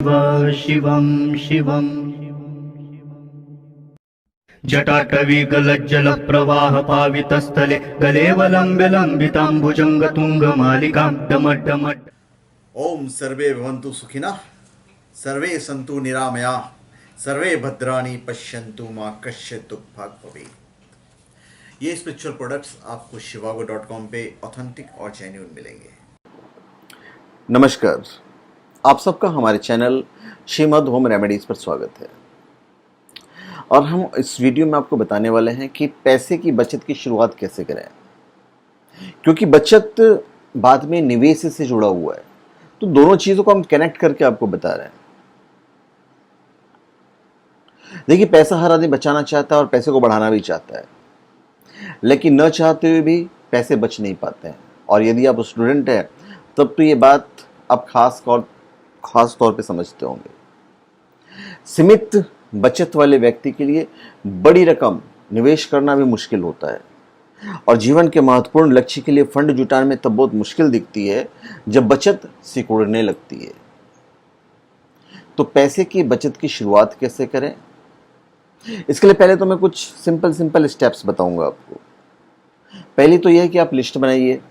शिव शिवं शिवम् जटाटवीगलज्जलप्रवाहपावितस्थले गलेवलम्ब्य लम्बिताम्बुजङ्गतुङ्गमालिकां डमड्डमड्। ओम सर्वे भवन्तु सुखिनः, सर्वे सन्तु निरामयाः, सर्वे भद्राणि पश्यन्तु मा कश्चित् दुःखभाग् भवेत्। ये स्पिरिचुअल प्रोडक्ट्स आपको shivago.com पे ऑथेंटिक और जेन्युइन मिलेंगे। नमस्कार, आप सबका हमारे चैनल श्रीमद् होम रेमेडीज़ पर स्वागत है। और हम इस वीडियो में आपको बताने वाले हैं कि पैसे की बचत की शुरुआत कैसे करें, क्योंकि बचत बाद में निवेश से जुड़ा हुआ है। तो दोनों चीज़ों को हम कनेक्ट करके आपको बता रहे हैं। देखिए, पैसा हर आदमी बचाना चाहता है और पैसे को बढ़ाना भी चाहता है, लेकिन न चाहते हुए भी पैसे बच नहीं पाते हैं। और यदि आप स्टूडेंट हैं तब तो ये बात आप खास तौर पे समझते होंगे। सीमित बचत वाले व्यक्ति के लिए बड़ी रकम निवेश करना भी मुश्किल होता है, और जीवन के महत्वपूर्ण लक्ष्य के लिए फंड जुटाने में तब बहुत मुश्किल दिखती है जब बचत सिकुड़ने लगती है। तो पैसे की बचत की शुरुआत कैसे करें, इसके लिए पहले तो मैं कुछ सिंपल स्टेप्स बताऊंगा आपको। पहली तो यह है कि आप लिस्ट बनाइए।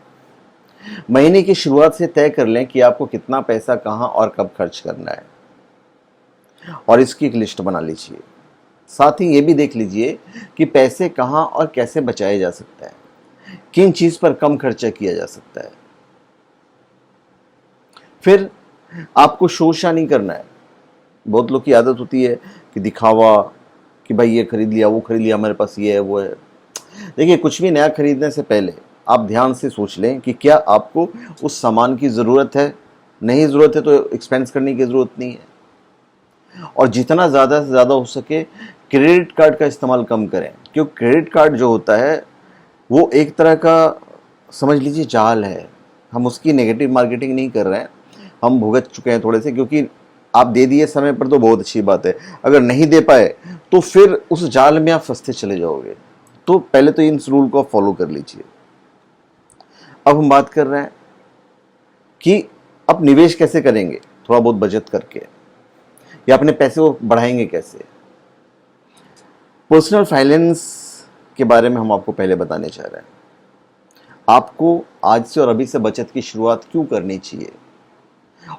महीने की शुरुआत से तय कर लें कि आपको कितना पैसा कहां और कब खर्च करना है, और इसकी एक लिस्ट बना लीजिए। साथ ही ये भी देख लीजिए कि पैसे कहां और कैसे बचाया जा सकता है, किन चीज पर कम खर्चा किया जा सकता है। फिर आपको शोषा नहीं करना है। बहुत लोग की आदत होती है कि दिखावा, कि भाई ये खरीद लिया, वो खरीद लिया, हमारे पास ये है, वो है। देखिए, कुछ भी नया खरीदने से पहले आप ध्यान से सोच लें कि क्या आपको उस सामान की ज़रूरत है। नहीं ज़रूरत है तो एक्सपेंस करने की ज़रूरत नहीं है। और जितना ज़्यादा से ज़्यादा हो सके क्रेडिट कार्ड का इस्तेमाल कम करें, क्योंकि क्रेडिट कार्ड जो होता है वो एक तरह का समझ लीजिए जाल है। हम उसकी नेगेटिव मार्केटिंग नहीं कर रहे हैं, हम भुगत चुके हैं थोड़े से। क्योंकि आप दे दिए समय पर तो बहुत अच्छी बात है, अगर नहीं दे पाए तो फिर उस जाल में आप फंसते चले जाओगे। तो पहले तो इन रूल को फॉलो कर लीजिए। अब हम बात कर रहे हैं कि अब निवेश कैसे करेंगे, थोड़ा बहुत बचत करके, या अपने पैसे को बढ़ाएंगे कैसे। पर्सनल फाइनेंस के बारे में हम आपको पहले बताने चाह रहे हैं। आपको आज से और अभी से बचत की शुरुआत क्यों करनी चाहिए,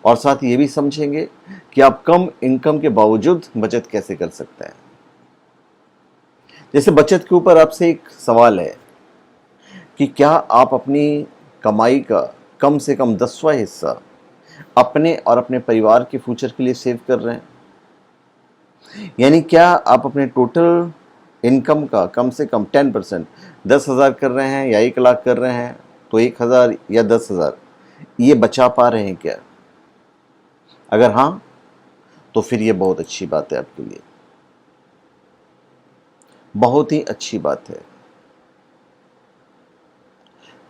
और साथ ये भी समझेंगे कि आप कम इनकम के बावजूद बचत कैसे कर सकते हैं। जैसे बचत के ऊपर आपसे एक सवाल है कि क्या आप अपनी कमाई का कम से कम 10वां हिस्सा अपने और अपने परिवार के फ्यूचर के लिए सेव कर रहे हैं। यानी क्या आप अपने टोटल इनकम का कम से कम 10%, 10,000 कर रहे हैं या 1 लाख कर रहे हैं, तो 1,000 या 10,000 ये बचा पा रहे हैं क्या? अगर हाँ, तो फिर ये बहुत अच्छी बात है आपके लिए, बहुत ही अच्छी बात है।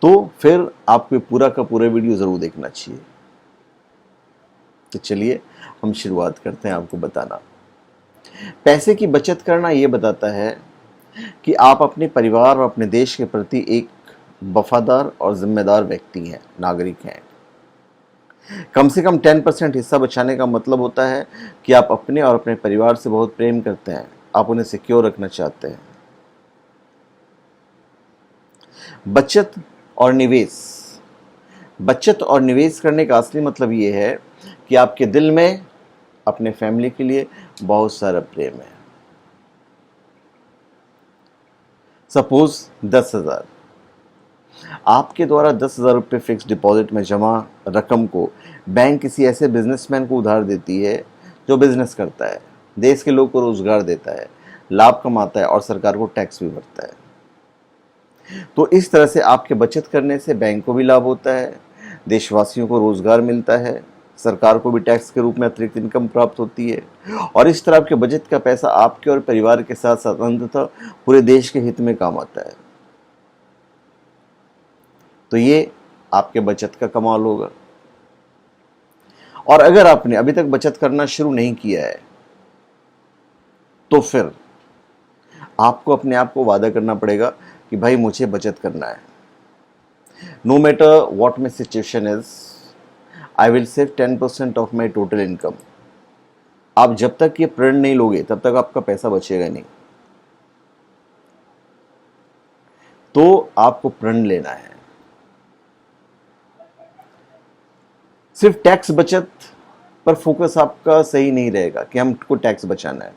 तो फिर आपको पूरा का पूरा वीडियो ज़रूर देखना चाहिए। तो चलिए हम शुरुआत करते हैं आपको बताना। पैसे की बचत करना ये बताता है कि आप अपने परिवार और अपने देश के प्रति एक वफादार और जिम्मेदार व्यक्ति हैं, नागरिक हैं। कम से कम 10% हिस्सा बचाने का मतलब होता है कि आप अपने और अपने परिवार से बहुत प्रेम करते हैं, आप उन्हें सिक्योर रखना चाहते हैं। बचत और निवेश करने का असली मतलब ये है कि आपके दिल में अपने फैमिली के लिए बहुत सारा प्रेम है। सपोज 10,000 आपके द्वारा 10,000 रुपये फिक्स डिपॉजिट में जमा रकम को बैंक किसी ऐसे बिजनेसमैन को उधार देती है जो बिजनेस करता है, देश के लोग को रोजगार देता है, लाभ कमाता है और सरकार को टैक्स भी भरता है। तो इस तरह से आपके बचत करने से बैंक को भी लाभ होता है, देशवासियों को रोजगार मिलता है, सरकार को भी टैक्स के रूप में अतिरिक्त इनकम प्राप्त होती है, और इस तरह आपके बचत का पैसा आपके और परिवार के साथ साथ अंततः पूरे देश के हित में काम आता है। तो ये आपके बचत का कमाल होगा। और अगर आपने अभी तक बचत करना शुरू नहीं किया है तो फिर आपको अपने आप को वादा करना पड़ेगा कि भाई मुझे बचत करना है। No matter what my situation is, I will save 10% of my total income आप जब तक ये प्रण नहीं लोगे तब तक आपका पैसा बचेगा नहीं। तो आपको प्रण लेना है। सिर्फ टैक्स बचत पर फोकस आपका सही नहीं रहेगा कि हमको टैक्स बचाना है।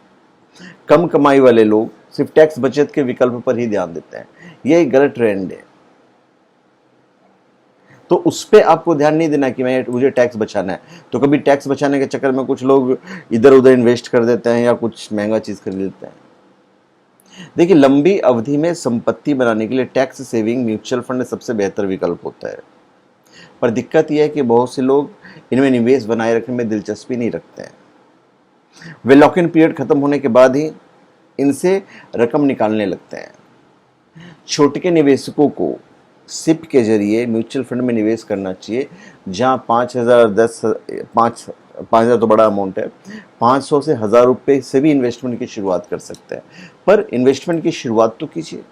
कम कमाई वाले लोग सिर्फ टैक्स बचत के विकल्प पर ही ध्यान देते हैं। यह एक गलत ट्रेंड है। तो उस पर आपको ध्यान नहीं देना कि मुझे टैक्स बचाना है। तो कभी टैक्स बचाने के चक्कर में कुछ लोग इधर उधर इन्वेस्ट कर देते हैं या कुछ महंगा चीज खरीद लेते हैं। देखिए, लंबी अवधि में संपत्ति बनाने के लिए टैक्स सेविंग म्यूचुअल फंड सबसे बेहतर विकल्प होता है। पर दिक्कत यह है कि बहुत से लोग इनमें निवेश बनाए रखने में दिलचस्पी नहीं रखते हैं। वे लॉक इन पीरियड खत्म होने के बाद ही इनसे रकम निकालने लगते हैं। छोटे के निवेशकों को सिप के जरिए म्यूचुअल फंड में निवेश करना चाहिए, जहां 5,000 तो बड़ा अमाउंट है, 500 से 1,000 रुपये से भी इन्वेस्टमेंट की शुरुआत कर सकते हैं। पर इन्वेस्टमेंट की शुरुआत तो कीजिए।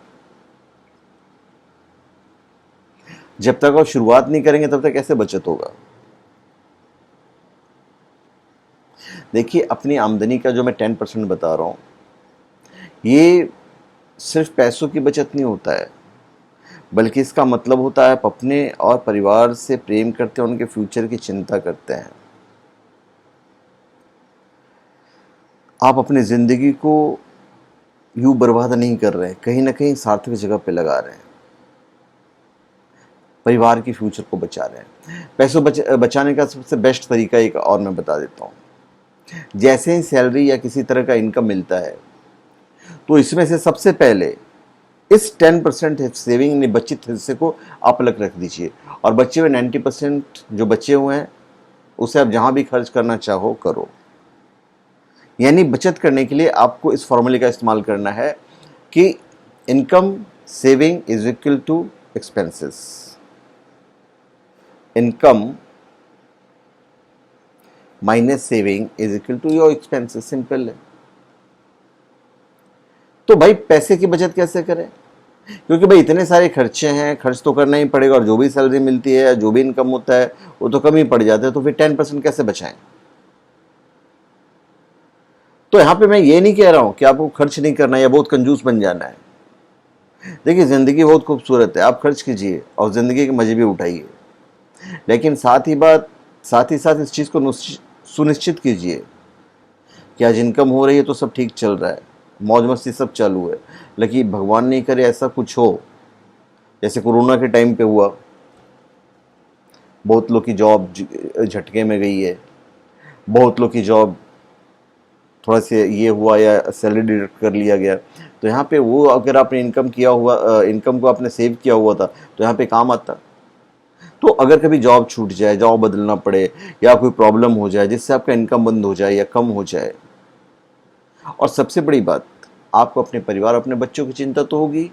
जब तक आप शुरुआत नहीं करेंगे तब तक कैसे बचत होगा। देखिए, अपनी आमदनी का जो मैं 10% बता रहा हूं, ये सिर्फ पैसों की बचत नहीं होता है, बल्कि इसका मतलब होता है आप अपने और परिवार से प्रेम करते हैं, उनके फ्यूचर की चिंता करते हैं। आप अपनी जिंदगी को यूं बर्बाद नहीं कर रहे हैं, कहीं ना कहीं सार्थक जगह पे लगा रहे हैं, परिवार की फ्यूचर को बचा रहे हैं। पैसों बचाने का सबसे बेस्ट तरीका एक और मैं बता देता हूँ। जैसे ही सैलरी या किसी तरह का इनकम मिलता है, तो इसमें से सबसे पहले इस 10% सेविंग बचित हिस्से को आप अलग रख दीजिए, और बचे हुए 90% जो बचे हुए हैं उसे आप जहां भी खर्च करना चाहो करो। यानी बचत करने के लिए आपको इस फॉर्मूले का इस्तेमाल करना है कि income saving is equal to expenses. Income minus saving is equal to your expenses. Simple है। तो भाई पैसे की बचत कैसे करें? क्योंकि भाई इतने सारे खर्चे हैं, खर्च तो करना ही पड़ेगा, और जो भी सैलरी मिलती है, जो भी इनकम होता है, वो तो कम ही पड़ जाता है। तो फिर 10% कैसे बचाएं? तो यहां पे मैं ये नहीं कह रहा हूं कि आपको खर्च नहीं करना या बहुत कंजूस बन जाना है। देखिए, जिंदगी बहुत खूबसूरत है, आप खर्च कीजिए और जिंदगी के मजे भी उठाइए, लेकिन साथ ही साथ इस चीज को सुनिश्चित कीजिए कि आज इनकम हो रही है तो सब ठीक चल रहा है, मौज मस्ती सब चालू है। लेकिन भगवान नहीं करे ऐसा कुछ हो जैसे कोरोना के टाइम पे हुआ। बहुत लोग की जॉब झटके में गई है, बहुत लोग की जॉब थोड़ा से ये हुआ या सैलरी डिडक्ट कर लिया गया। तो यहाँ पे वो अगर आपने इनकम को आपने सेव किया हुआ था तो यहाँ पे काम आता। तो अगर कभी जॉब छूट जाए, जॉब बदलना पड़े, या कोई प्रॉब्लम हो जाए जिससे आपका इनकम बंद हो जाए या कम हो जाए, और सबसे बड़ी बात, आपको अपने परिवार, अपने बच्चों की चिंता तो होगी।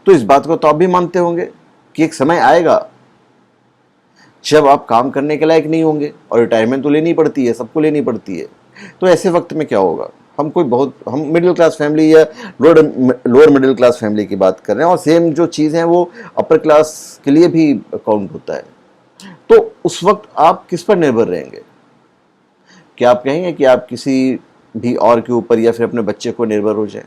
तो इस बात को तो आप भी मानते होंगे कि एक समय आएगा जब आप काम करने के लायक नहीं होंगे, और रिटायरमेंट तो लेनी पड़ती है, सबको लेनी पड़ती है। तो ऐसे वक्त में क्या होगा? हम मिडिल क्लास फैमिली या लोअर मिडिल क्लास फैमिली की बात कर रहे हैं, और सेम जो चीज़ है वो अपर क्लास के लिए भी काउंट होता है। तो उस वक्त आप किस पर निर्भर रहेंगे? क्या आप कहेंगे कि आप किसी भी और के ऊपर या फिर अपने बच्चे को निर्भर हो जाए?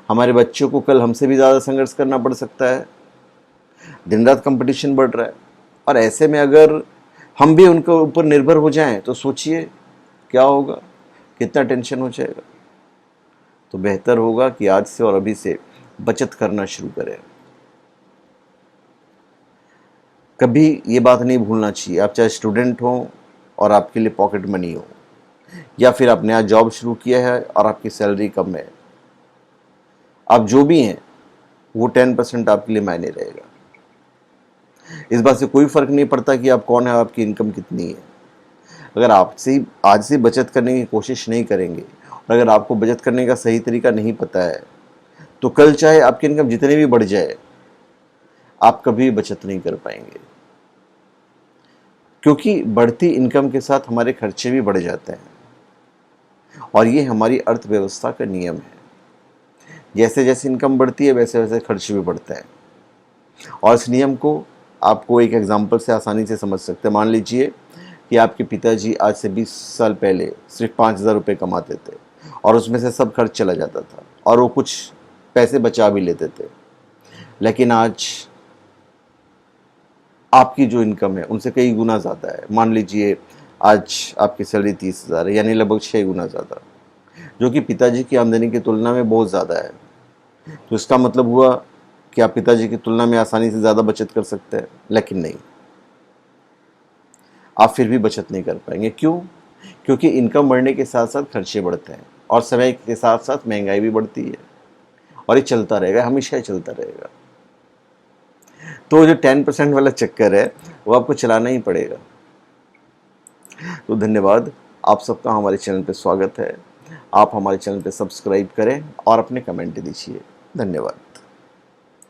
हमारे बच्चों को कल हमसे भी ज़्यादा संघर्ष करना पड़ सकता है। दिन रात कंपटीशन बढ़ रहा है, और ऐसे में अगर हम भी उनके ऊपर निर्भर हो जाएं तो सोचिए क्या होगा, कितना टेंशन हो जाएगा। तो बेहतर होगा कि आज से और अभी से बचत करना शुरू करें। कभी ये बात नहीं भूलना चाहिए, आप चाहे स्टूडेंट हो और आपके लिए पॉकेट मनी हो, या फिर आप नया जॉब शुरू किया है और आपकी सैलरी कम है, आप जो भी हैं वो 10% आपके लिए मायने रहेगा। इस बात से कोई फर्क नहीं पड़ता कि आप कौन है, आपकी इनकम कितनी है। अगर आपसे आज से बचत करने की कोशिश नहीं करेंगे, और अगर आपको बचत करने का सही तरीका नहीं पता है, तो कल चाहे आपकी इनकम जितनी भी बढ़ जाए, आप कभी बचत नहीं कर पाएंगे। क्योंकि बढ़ती इनकम के साथ हमारे खर्चे भी बढ़ जाते हैं, और ये हमारी अर्थव्यवस्था का नियम है। जैसे जैसे इनकम बढ़ती है वैसे वैसे खर्च भी बढ़ता है। और इस नियम को आपको एक एग्जांपल से आसानी से समझ सकते हैं। मान लीजिए कि आपके पिताजी आज से 20 साल पहले सिर्फ 5,000 रुपये कमाते थे और उसमें से सब खर्च चला जाता था और वो कुछ पैसे बचा भी लेते थे, लेकिन आज आपकी जो इनकम है उनसे कई गुना ज़्यादा है। मान लीजिए आज आपकी सैलरी 30,000 है, यानी लगभग 6 गुना ज़्यादा, जो कि पिताजी की आमदनी की तुलना में बहुत ज़्यादा है। तो इसका मतलब हुआ कि आप पिताजी की तुलना में आसानी से ज़्यादा बचत कर सकते हैं, लेकिन नहीं, आप फिर भी बचत नहीं कर पाएंगे। क्यों? क्योंकि इनकम बढ़ने के साथ साथ खर्चे बढ़ते हैं और समय के साथ साथ महंगाई भी बढ़ती है और ये चलता रहेगा, हमेशा ही चलता रहेगा। तो जो 10% वाला चक्कर है वो आपको चलाना ही पड़ेगा। तो धन्यवाद, आप सबका हमारे चैनल पे स्वागत है। आप हमारे चैनल पे सब्सक्राइब करें और अपने कमेंट दीजिए। धन्यवाद।